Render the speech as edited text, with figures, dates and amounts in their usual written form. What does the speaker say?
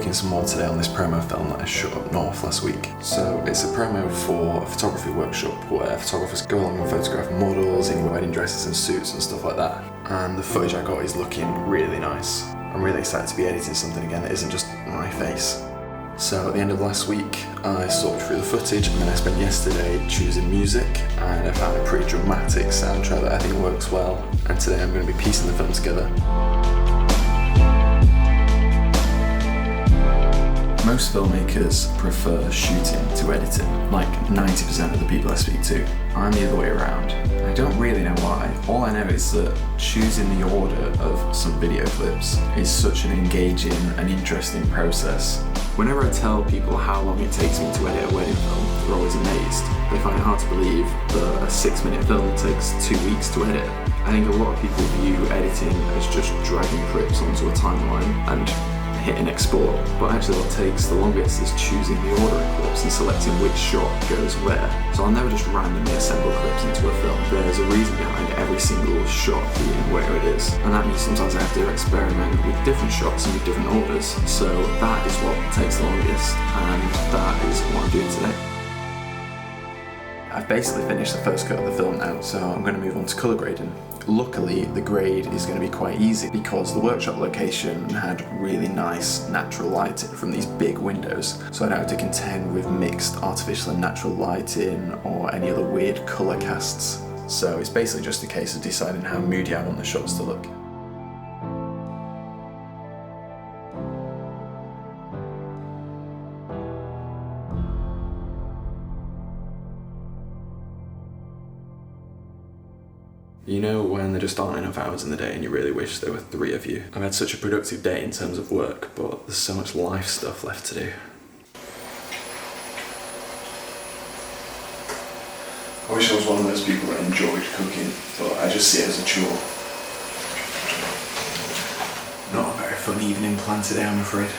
working some more today on this promo film that I shot up north last week. So it's a promo for a photography workshop where photographers go along and photograph models in wedding dresses and suits and stuff like that. And the footage I got is looking really nice. I'm really excited to be editing something again that isn't just my face. So at the end of last week, I sorted through the footage and then I spent yesterday choosing music, and I found a pretty dramatic soundtrack that I think works well. And today I'm going to be piecing the film together. Most filmmakers prefer shooting to editing, like 90% of the people I speak to. I'm the other way around. I don't really know why. All I know is that choosing the order of some video clips is such an engaging and interesting process. Whenever I tell people how long it takes me to edit a wedding film, they're always amazed. They find it hard to believe that a 6-minute film takes 2 weeks to edit. I think a lot of people view editing as just dragging clips onto a timeline and hitting export, but actually what takes the longest is choosing the order of clips and selecting which shot goes where. So I'll never just randomly assemble clips into a film. There's a reason behind every single shot being where it is, and that means sometimes I have to experiment with different shots and with different orders. So that is what takes the longest, and that is what I'm doing today. I've basically finished the first cut of the film now, so I'm going to move on to colour grading. Luckily, the grade is going to be quite easy because the workshop location had really nice natural lighting from these big windows, so I don't have to contend with mixed artificial and natural lighting or any other weird colour casts. So it's basically just a case of deciding how moody I want the shots to look. You know when there just aren't enough hours in the day and you really wish there were 3 of you? I've had such a productive day in terms of work, but there's so much life stuff left to do. I wish I was one of those people that enjoyed cooking, but I just see it as a chore. Not a very fun evening plan today, I'm afraid.